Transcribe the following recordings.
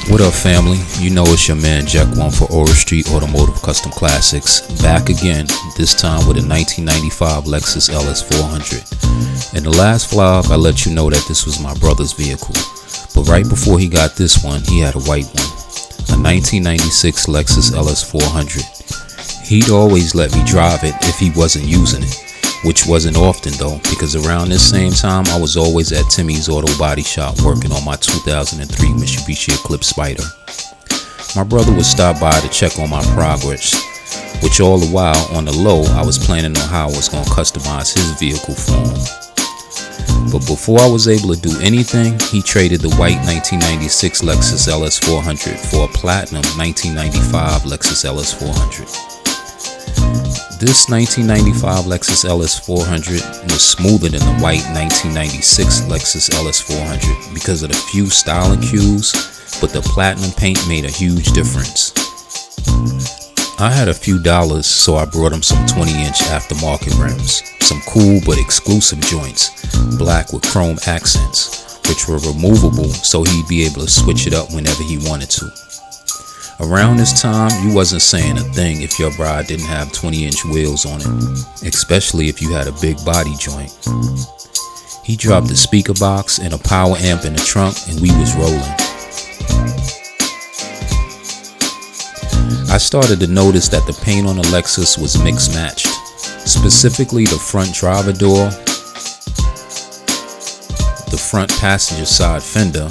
What up, family? You know it's your man JECKONE for oeroSTREET Automotive Custom Classics, back again, this time with a 1995 Lexus LS400. In the last vlog, I let you know that this was my brother's vehicle, but right before he got this one, he had a white one, a 1996 Lexus LS400. He'd always let me drive it if he wasn't using it, which wasn't often though, because around this same time I was always at Timmy's Auto Body Shop working on my 2003 Mitsubishi Eclipse Spider. My brother would stop by to check on my progress, which all the while on the low I was planning on how I was going to customize his vehicle for him. But before I was able to do anything, he traded the white 1996 Lexus LS400 for a platinum 1995 Lexus LS400. This 1995 Lexus LS400 was smoother than the white 1996 Lexus LS400 because of the few styling cues, but the platinum paint made a huge difference. I had a few dollars, so I brought him some 20-inch aftermarket rims, some cool but exclusive joints, black with chrome accents, which were removable so he'd be able to switch it up whenever he wanted to. Around this time, you wasn't saying a thing if your bride didn't have 20-inch wheels on it, especially if you had a big body joint. He dropped the speaker box and a power amp in the trunk and we was rolling. I started to notice that the paint on the Lexus was mixed matched, specifically the front driver door, the front passenger side fender,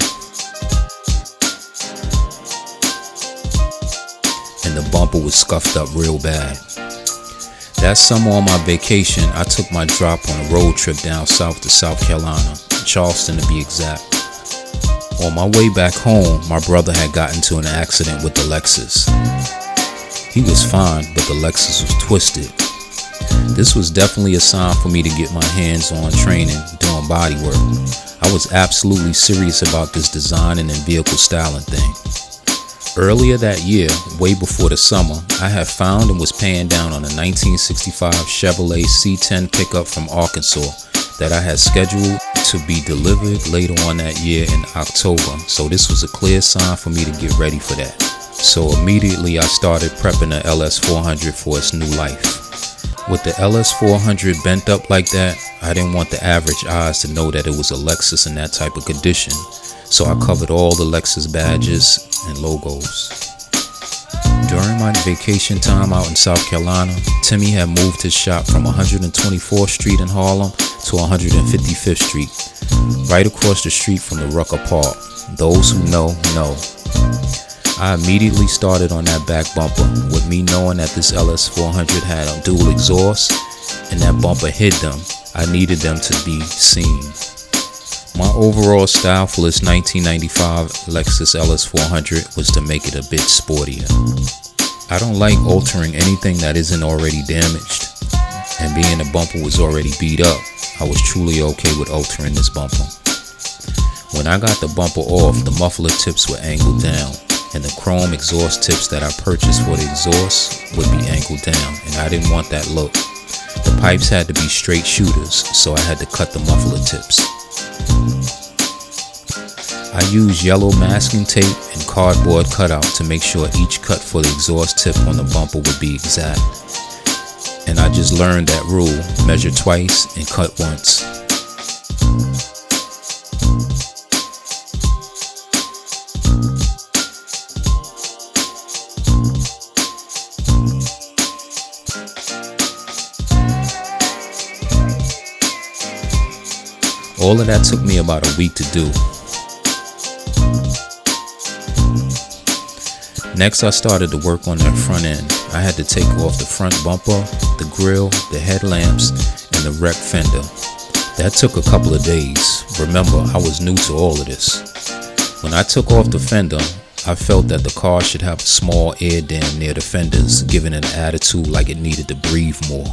and the bumper was scuffed up real bad. That summer on my vacation, I took my drop on a road trip down south to South Carolina, Charleston to be exact. On my way back home, my brother had gotten into an accident with the Lexus. He was fine, but the Lexus was twisted. This was definitely a sign for me to get my hands on training doing body work. I was absolutely serious about this designing and vehicle styling thing. Earlier that year, way before the summer, I had found and was paying down on a 1965 Chevrolet C10 pickup from Arkansas that I had scheduled to be delivered later on that year in October, so this was a clear sign for me to get ready for that. So immediately I started prepping the LS400 for its new life. With the LS400 bent up like that, I didn't want the average eyes to know that it was a Lexus in that type of condition, so I covered all the Lexus badges and logos. During my vacation time out in South Carolina, Timmy had moved his shop from 124th Street in Harlem to 155th Street, right across the street from the Rucker Park. Those who know, know. I immediately started on that back bumper, with me knowing that this LS400 had a dual exhaust and that bumper hid them. I needed them to be seen. My overall style for this 1995 Lexus LS400 was to make it a bit sportier. I don't like altering anything that isn't already damaged, and being the bumper was already beat up, I was truly okay with altering this bumper. When I got the bumper off, the muffler tips were angled down, and the chrome exhaust tips that I purchased for the exhaust would be angled down, and I didn't want that look. The pipes had to be straight shooters, so I had to cut the muffler tips. I used yellow masking tape and cardboard cutout to make sure each cut for the exhaust tip on the bumper would be exact. And I just learned that rule, measure twice and cut once. All of that took me about a week to do. Next, I started to work on that front end. I had to take off the front bumper, the grille, the headlamps, and the wreck fender. That took a couple of days. Remember, I was new to all of this. When I took off the fender, I felt that the car should have a small air dam near the fenders, giving it an attitude like it needed to breathe more.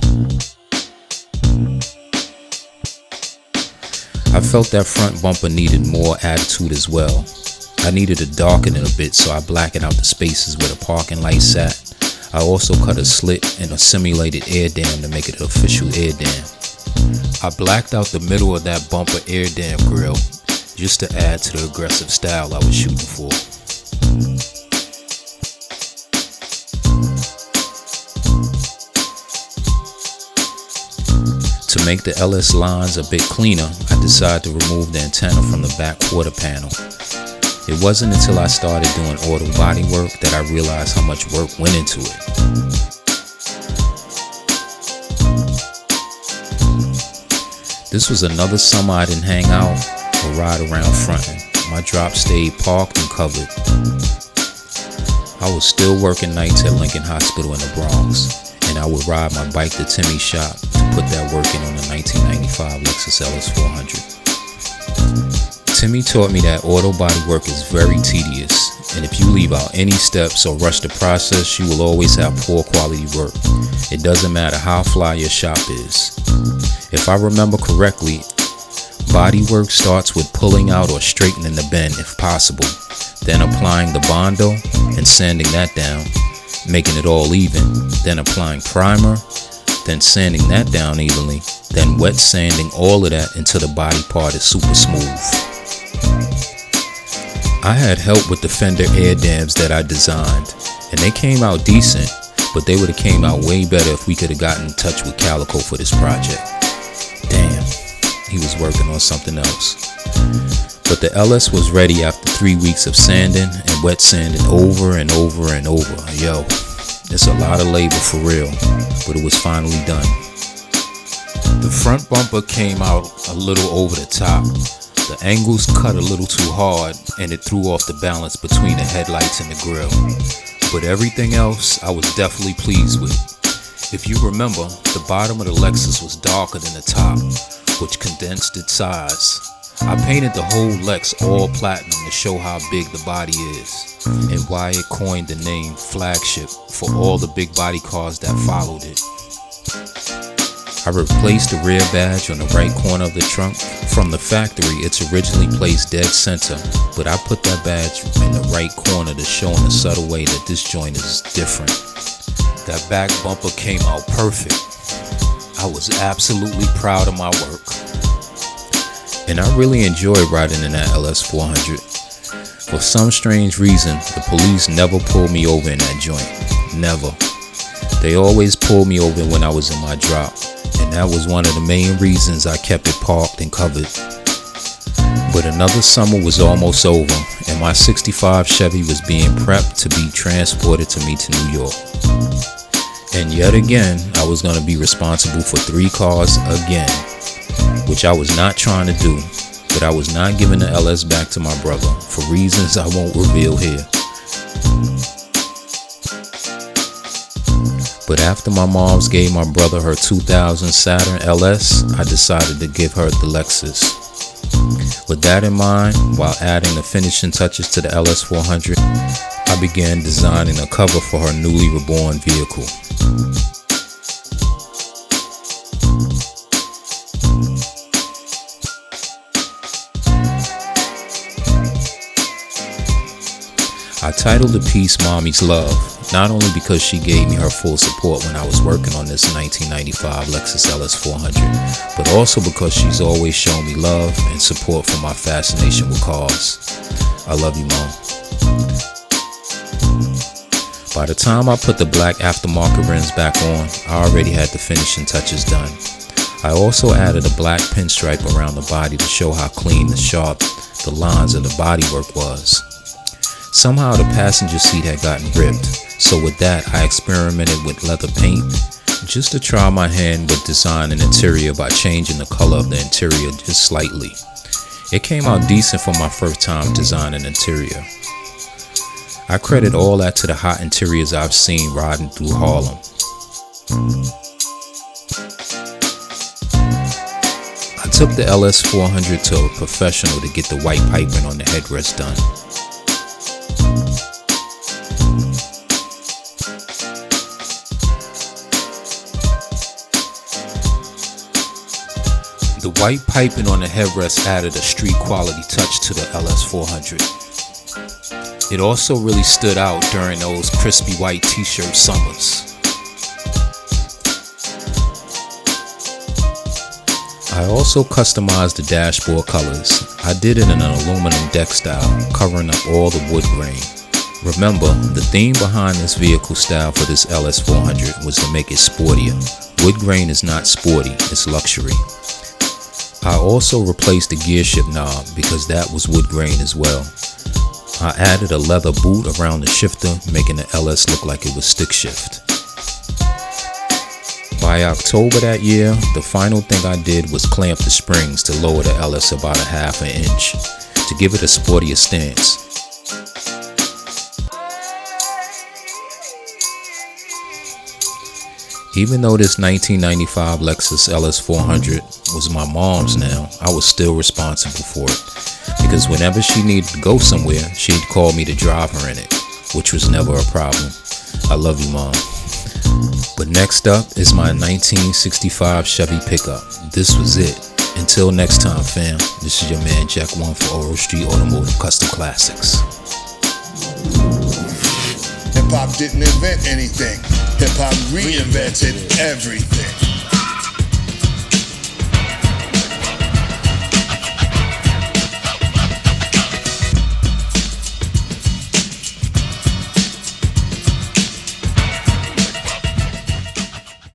I felt that front bumper needed more attitude as well. I needed to darken it a bit, so I blackened out the spaces where the parking light sat. I also cut a slit and a simulated air dam to make it an official air dam. I blacked out the middle of that bumper air dam grill just to add to the aggressive style I was shooting for. To make the LS lines a bit cleaner, I decided to remove the antenna from the back quarter panel. It wasn't until I started doing auto body work that I realized how much work went into it. This was another summer I didn't hang out or ride around fronting. My drop stayed parked and covered. I was still working nights at Lincoln Hospital in the Bronx, and I would ride my bike to Timmy's shop to put that work in on the 1995 Lexus LS400. Timmy taught me that auto body work is very tedious, and if you leave out any steps or rush the process, you will always have poor quality work. It doesn't matter how fly your shop is. If I remember correctly, body work starts with pulling out or straightening the bend if possible, then applying the Bondo and sanding that down, making it all even, then applying primer, then sanding that down evenly, then wet sanding all of that until the body part is super smooth. I had help with the fender air dams that I designed, and they came out decent, but they would have came out way better if we could have gotten in touch with Calico for this project. Damn, he was working on something else. But the LS was ready after 3 weeks of sanding and wet sanding over and over and over. Yo, it's a lot of labor for real, but it was finally done. The front bumper came out a little over the top. The angles cut a little too hard and it threw off the balance between the headlights and the grille. But everything else I was definitely pleased with. If you remember, the bottom of the Lexus was darker than the top, which condensed its size. I painted the whole Lex all platinum to show how big the body is and why it coined the name flagship for all the big body cars that followed it. I replaced the rear badge on the right corner of the trunk. From the factory, it's originally placed dead center, but I put that badge in the right corner to show in a subtle way that this joint is different. That back bumper came out perfect. I was absolutely proud of my work. And I really enjoyed riding in that LS400. For some strange reason, the police never pulled me over in that joint. Never. They always pulled me over when I was in my drop, and that was one of the main reasons I kept it parked and covered. But another summer was almost over, and my 65 Chevy was being prepped to be transported to me to New York. And yet again, I was going to be responsible for 3 cars again, which I was not trying to do, but I was not giving the LS back to my brother for reasons I won't reveal here. But after my mom's gave my brother her 2000 Saturn LS, I decided to give her the Lexus. With that in mind, while adding the finishing touches to the LS400, I began designing a cover for her newly reborn vehicle. I titled the piece Mommy's Love, not only because she gave me her full support when I was working on this 1995 Lexus LS400, but also because she's always shown me love and support for my fascination with cars. I love you, Mom. By the time I put the black aftermarket rims back on, I already had the finishing touches done. I also added a black pinstripe around the body to show how clean and sharp the lines of the bodywork was. Somehow the passenger seat had gotten ripped, so with that I experimented with leather paint just to try my hand with design and interior by changing the color of the interior just slightly. It came out decent for my first time designing interior. I credit all that to the hot interiors I've seen riding through Harlem. I took the LS400 to a professional to get the white piping on the headrest done. The white piping on the headrest added a street quality touch to the LS400. It also really stood out during those crispy white t-shirt summers. I also customized the dashboard colors. I did it in an aluminum deck style, covering up all the wood grain. Remember, the theme behind this vehicle style for this LS400 was to make it sportier. Wood grain is not sporty, it's luxury. I also replaced the gear shift knob because that was wood grain as well. I added a leather boot around the shifter, making the LS look like it was stick shift. By October that year, the final thing I did was clamp the springs to lower the LS about 1/2 inch to give it a sportier stance. Even though this 1995 Lexus LS400 was my mom's now, I was still responsible for it. Because whenever she needed to go somewhere, she'd call me to drive her in it, which was never a problem. I love you, Mom. But next up is my 1965 Chevy pickup. This was it. Until next time, fam, this is your man JECKONE for oeroSTREET Automotive Custom Classics. Hip-hop didn't invent anything. Hip-hop reinvented everything.